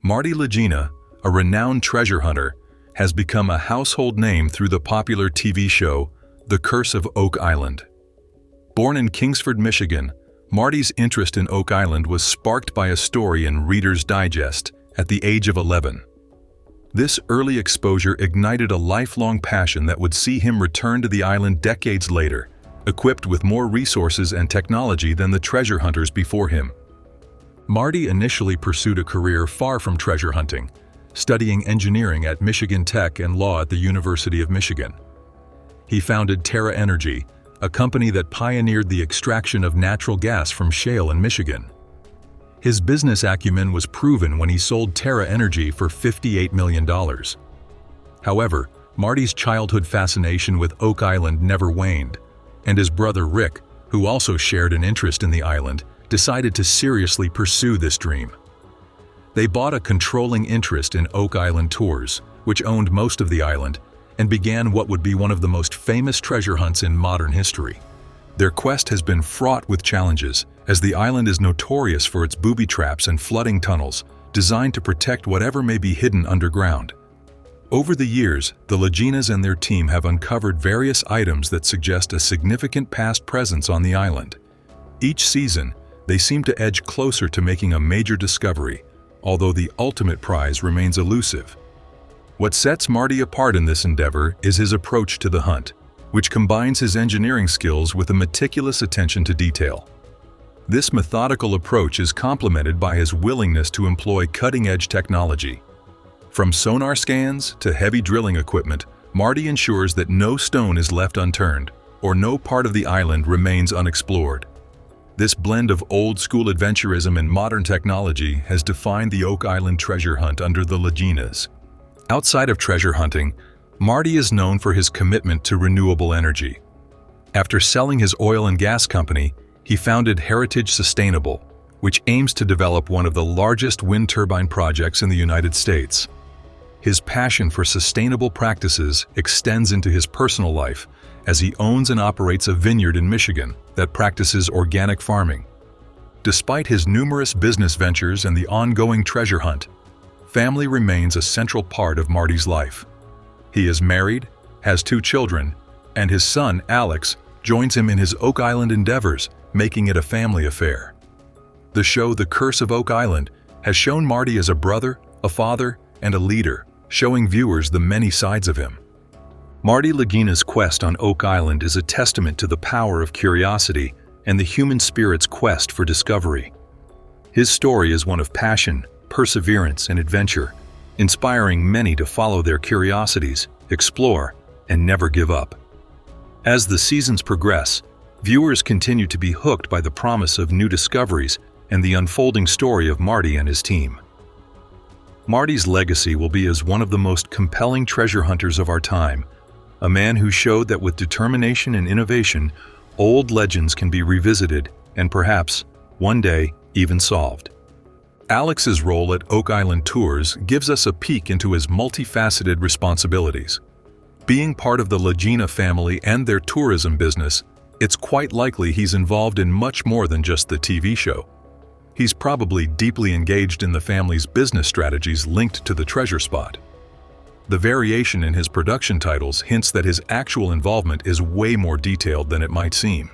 Marty Lagina, a renowned treasure hunter, has become a household name through the popular TV show, The Curse of Oak Island. Born in Kingsford, Michigan, Marty's interest in Oak Island was sparked by a story in Reader's Digest at the age of 11. This early exposure ignited a lifelong passion that would see him return to the island decades later, equipped with more resources and technology than the treasure hunters before him. Marty initially pursued a career far from treasure hunting, studying engineering at Michigan Tech and law at the University of Michigan. He founded Terra Energy, a company that pioneered the extraction of natural gas from shale in Michigan. His business acumen was proven when he sold Terra Energy for $58 million. However, Marty's childhood fascination with Oak Island never waned, and his brother Rick, who also shared an interest in the island, decided to seriously pursue this dream. They bought a controlling interest in Oak Island Tours, which owned most of the island, and began what would be one of the most famous treasure hunts in modern history. Their quest has been fraught with challenges, as the island is notorious for its booby traps and flooding tunnels, designed to protect whatever may be hidden underground. Over the years, the Laginas and their team have uncovered various items that suggest a significant past presence on the island. Each season, they seem to edge closer to making a major discovery, although the ultimate prize remains elusive. What sets Marty apart in this endeavor is his approach to the hunt, which combines his engineering skills with a meticulous attention to detail. This methodical approach is complemented by his willingness to employ cutting-edge technology. From sonar scans to heavy drilling equipment, Marty ensures that no stone is left unturned, or no part of the island remains unexplored. This blend of old-school adventurism and modern technology has defined the Oak Island treasure hunt under the Laginas. Outside of treasure hunting, Marty is known for his commitment to renewable energy. After selling his oil and gas company, he founded Heritage Sustainable, which aims to develop one of the largest wind turbine projects in the United States. His passion for sustainable practices extends into his personal life, as he owns and operates a vineyard in Michigan that practices organic farming. Despite his numerous business ventures and the ongoing treasure hunt, family remains a central part of Marty's life. He is married, has 2 children, and his son, Alex, joins him in his Oak Island endeavors, making it a family affair. The show The Curse of Oak Island has shown Marty as a brother, a father, and a leader, showing viewers the many sides of him. Marty Lagina's quest on Oak Island is a testament to the power of curiosity and the human spirit's quest for discovery. His story is one of passion, perseverance, and adventure, inspiring many to follow their curiosities, explore, and never give up. As the seasons progress, viewers continue to be hooked by the promise of new discoveries and the unfolding story of Marty and his team. Marty's legacy will be as one of the most compelling treasure hunters of our time, a man who showed that with determination and innovation, old legends can be revisited and perhaps, one day, even solved. Alex's role at Oak Island Tours gives us a peek into his multifaceted responsibilities. Being part of the Lagina family and their tourism business, it's quite likely he's involved in much more than just the TV show. He's probably deeply engaged in the family's business strategies linked to the treasure spot. The variation in his production titles hints that his actual involvement is way more detailed than it might seem.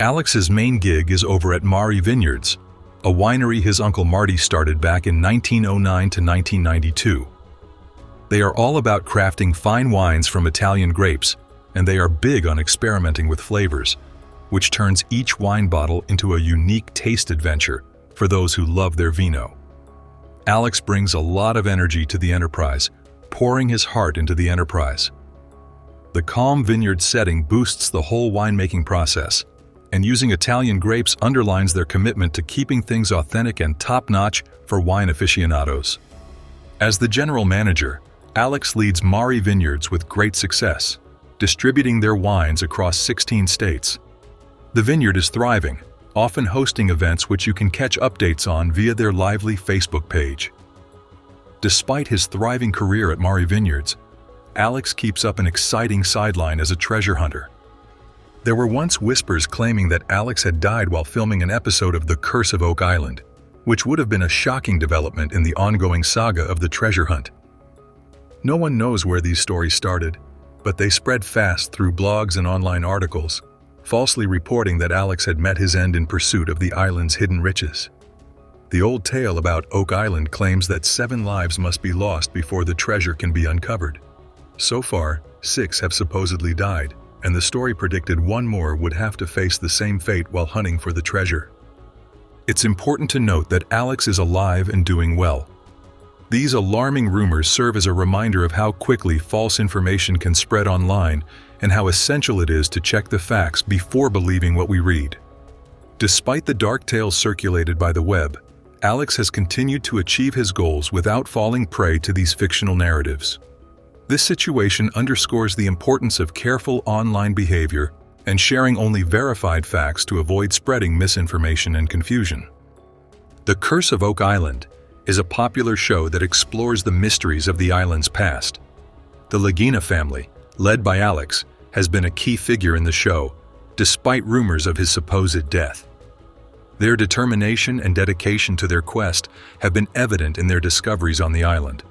Alex's main gig is over at Mari Vineyards, a winery his uncle Marty started back in 1909 to 1992. They are all about crafting fine wines from Italian grapes, and they are big on experimenting with flavors, which turns each wine bottle into a unique taste adventure for those who love their vino. Alex brings a lot of energy to the enterprise, pouring his heart into the enterprise. The calm vineyard setting boosts the whole winemaking process, and using Italian grapes underlines their commitment to keeping things authentic and top-notch for wine aficionados. As the general manager, Alex leads Mari Vineyards with great success, distributing their wines across 16 states. The vineyard is thriving, often hosting events which you can catch updates on via their lively Facebook page. Despite his thriving career at Mari Vineyards, Alex keeps up an exciting sideline as a treasure hunter. There were once whispers claiming that Alex had died while filming an episode of The Curse of Oak Island, which would have been a shocking development in the ongoing saga of the treasure hunt. No one knows where these stories started, but they spread fast through blogs and online articles, falsely reporting that Alex had met his end in pursuit of the island's hidden riches. The old tale about Oak Island claims that 7 lives must be lost before the treasure can be uncovered. So far, 6 have supposedly died, and the story predicted 1 more would have to face the same fate while hunting for the treasure. It's important to note that Alex is alive and doing well. These alarming rumors serve as a reminder of how quickly false information can spread online and how essential it is to check the facts before believing what we read. Despite the dark tales circulated by the web, Alex has continued to achieve his goals without falling prey to these fictional narratives. This situation underscores the importance of careful online behavior and sharing only verified facts to avoid spreading misinformation and confusion. The Curse of Oak Island is a popular show that explores the mysteries of the island's past. The Lagina family, led by Alex, has been a key figure in the show, despite rumors of his supposed death. Their determination and dedication to their quest have been evident in their discoveries on the island.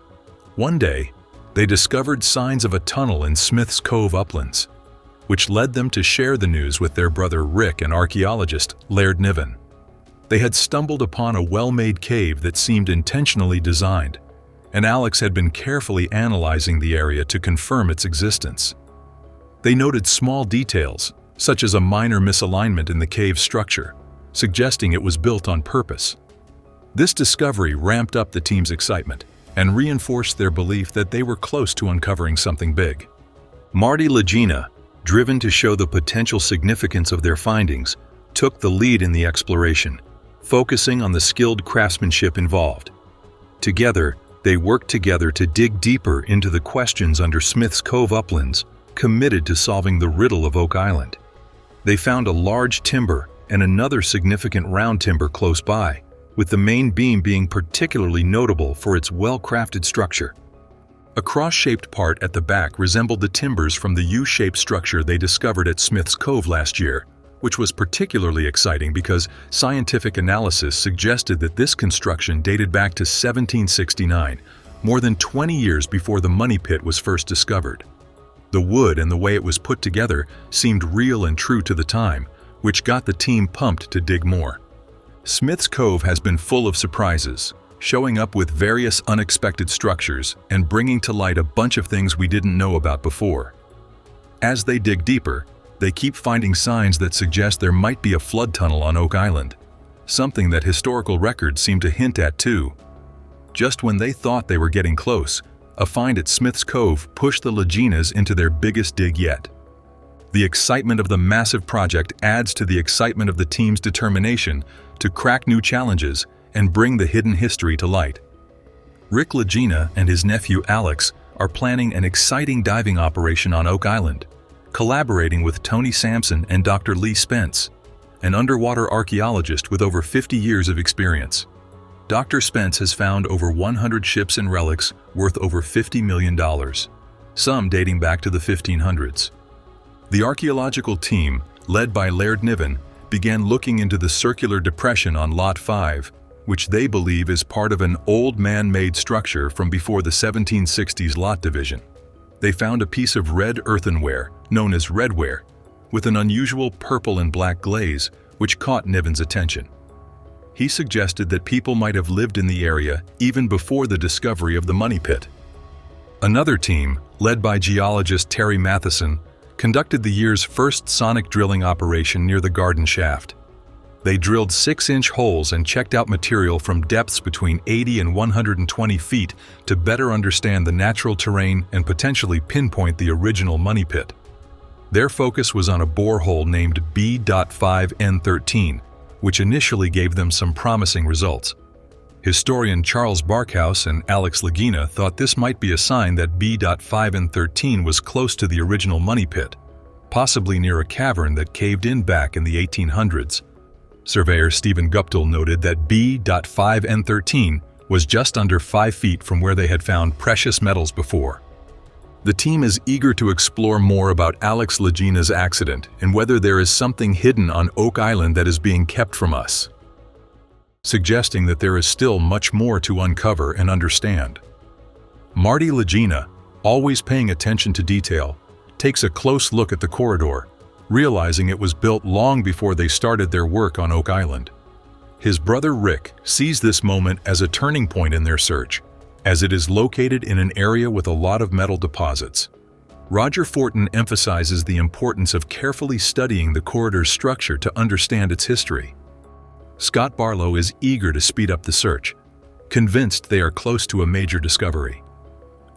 One day, they discovered signs of a tunnel in Smith's Cove uplands, which led them to share the news with their brother Rick and archaeologist Laird Niven. They had stumbled upon a well-made cave that seemed intentionally designed, and Alex had been carefully analyzing the area to confirm its existence. They noted small details, such as a minor misalignment in the cave's structure, suggesting it was built on purpose. This discovery ramped up the team's excitement and reinforced their belief that they were close to uncovering something big. Marty Lagina, driven to show the potential significance of their findings, took the lead in the exploration, focusing on the skilled craftsmanship involved. Together, they worked together to dig deeper into the questions under Smith's Cove uplands, committed to solving the riddle of Oak Island. They found a large timber and another significant round timber close by, with the main beam being particularly notable for its well-crafted structure. A cross-shaped part at the back resembled the timbers from the U-shaped structure they discovered at Smith's Cove last year, which was particularly exciting because scientific analysis suggested that this construction dated back to 1769, more than 20 years before the money pit was first discovered. The wood and the way it was put together seemed real and true to the time, which got the team pumped to dig more. Smith's Cove has been full of surprises, showing up with various unexpected structures and bringing to light a bunch of things we didn't know about before. As they dig deeper, they keep finding signs that suggest there might be a flood tunnel on Oak Island, something that historical records seem to hint at too. Just when they thought they were getting close, a find at Smith's Cove pushed the Laginas into their biggest dig yet. The excitement of the massive project adds to the excitement of the team's determination to crack new challenges and bring the hidden history to light. Rick Lagina and his nephew Alex are planning an exciting diving operation on Oak Island, collaborating with Tony Sampson and Dr. Lee Spence, an underwater archaeologist with over 50 years of experience. Dr. Spence has found over 100 ships and relics worth over $50 million, some dating back to the 1500s. The archaeological team, led by Laird Niven, began looking into the circular depression on Lot 5, which they believe is part of an old man-made structure from before the 1760s lot division. They found a piece of red earthenware, known as redware, with an unusual purple and black glaze, which caught Niven's attention. He suggested that people might have lived in the area even before the discovery of the money pit. Another team, led by geologist Terry Matheson, conducted the year's first sonic drilling operation near the garden shaft. They drilled 6-inch holes and checked out material from depths between 80 and 120 feet to better understand the natural terrain and potentially pinpoint the original money pit. Their focus was on a borehole named B.5N13, which initially gave them some promising results. Historian Charles Barkhouse and Alex Lagina thought this might be a sign that B.5N13 was close to the original money pit, possibly near a cavern that caved in back in the 1800s. Surveyor Stephen Guptill noted that B.5N13 was just under 5 feet from where they had found precious metals before. The team is eager to explore more about Alex Lagina's accident and whether there is something hidden on Oak Island that is being kept from us. suggesting that there is still much more to uncover and understand. Marty Lagina, always paying attention to detail, takes a close look at the corridor, realizing it was built long before they started their work on Oak Island. His brother Rick sees this moment as a turning point in their search, as it is located in an area with a lot of metal deposits. Roger Fortin emphasizes the importance of carefully studying the corridor's structure to understand its history. Scott Barlow is eager to speed up the search, convinced they are close to a major discovery.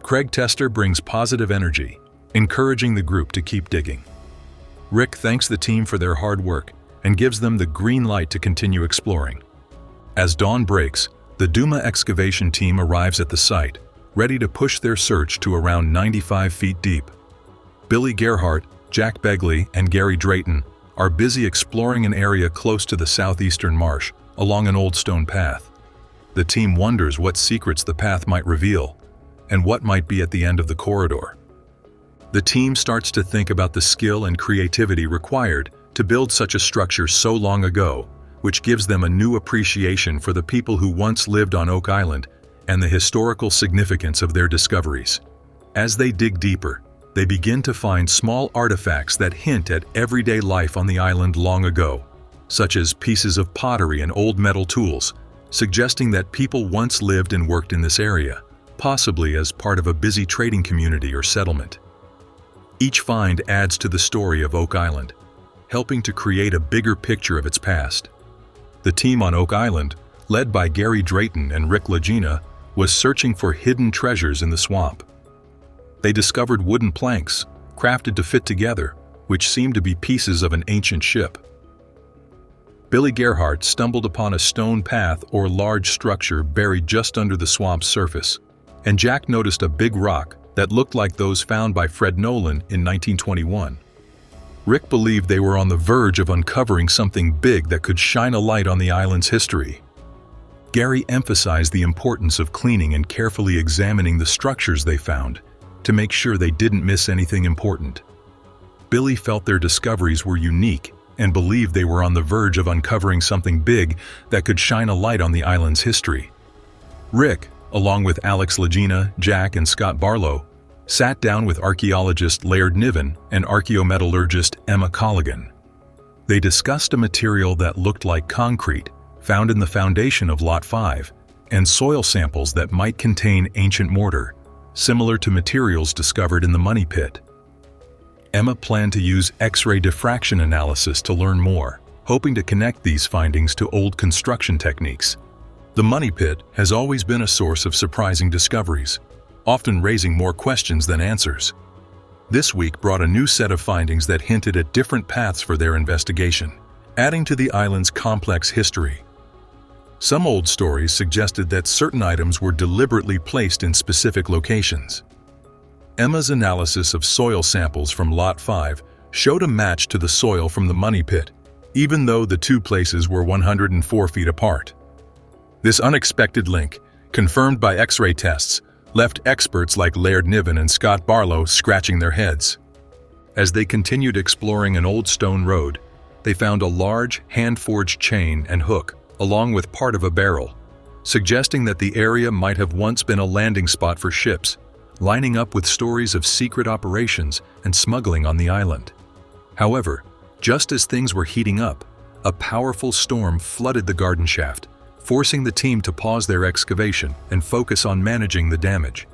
Craig Tester brings positive energy, encouraging the group to keep digging. Rick thanks the team for their hard work and gives them the green light to continue exploring. As dawn breaks, the Duma excavation team arrives at the site, ready to push their search to around 95 feet deep. Billy Gerhardt, Jack Begley, and Gary Drayton are busy exploring an area close to the southeastern marsh, along an old stone path. The team wonders what secrets the path might reveal, and what might be at the end of the corridor. The team starts to think about the skill and creativity required to build such a structure so long ago, which gives them a new appreciation for the people who once lived on Oak Island and the historical significance of their discoveries. As they dig deeper, they begin to find small artifacts that hint at everyday life on the island long ago, such as pieces of pottery and old metal tools, suggesting that people once lived and worked in this area, possibly as part of a busy trading community or settlement. Each find adds to the story of Oak Island, helping to create a bigger picture of its past. The team on Oak Island, led by Gary Drayton and Rick Lagina, was searching for hidden treasures in the swamp. They discovered wooden planks, crafted to fit together, which seemed to be pieces of an ancient ship. Billy Gerhardt stumbled upon a stone path or large structure buried just under the swamp's surface, and Jack noticed a big rock that looked like those found by Fred Nolan in 1921. Rick believed they were on the verge of uncovering something big that could shine a light on the island's history. Gary emphasized the importance of cleaning and carefully examining the structures they found to make sure they didn't miss anything important. Billy felt their discoveries were unique and believed they were on the verge of uncovering something big that could shine a light on the island's history. Rick, along with Alex Lagina, Jack, and Scott Barlow, sat down with archaeologist Laird Niven and archaeometallurgist Emma Colligan. They discussed a material that looked like concrete found in the foundation of Lot 5 and soil samples that might contain ancient mortar, similar to materials discovered in the Money Pit. Emma planned to use X-ray diffraction analysis to learn more, hoping to connect these findings to old construction techniques. The Money Pit has always been a source of surprising discoveries, often raising more questions than answers. This week brought a new set of findings that hinted at different paths for their investigation, adding to the island's complex history. Some old stories suggested that certain items were deliberately placed in specific locations. Emma's analysis of soil samples from Lot 5 showed a match to the soil from the Money Pit, even though the two places were 104 feet apart. This unexpected link, confirmed by X-ray tests, left experts like Laird Niven and Scott Barlow scratching their heads. As they continued exploring an old stone road, they found a large, hand-forged chain and hook, along with part of a barrel, suggesting that the area might have once been a landing spot for ships, lining up with stories of secret operations and smuggling on the island. However, just as things were heating up, a powerful storm flooded the garden shaft, forcing the team to pause their excavation and focus on managing the damage.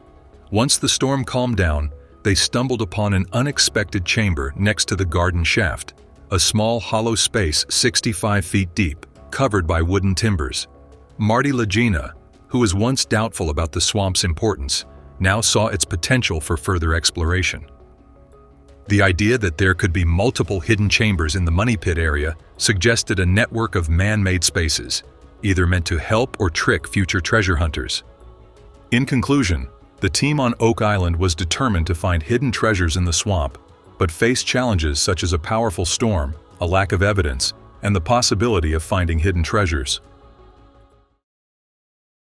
Once the storm calmed down, they stumbled upon an unexpected chamber next to the garden shaft, a small hollow space 65 feet deep, covered by wooden timbers. Marty Lagina, who was once doubtful about the swamp's importance, now saw its potential for further exploration. The idea that there could be multiple hidden chambers in the Money Pit area suggested a network of man-made spaces, either meant to help or trick future treasure hunters. In conclusion, the team on Oak Island was determined to find hidden treasures in the swamp, but faced challenges such as a powerful storm, a lack of evidence, and the possibility of finding hidden treasures.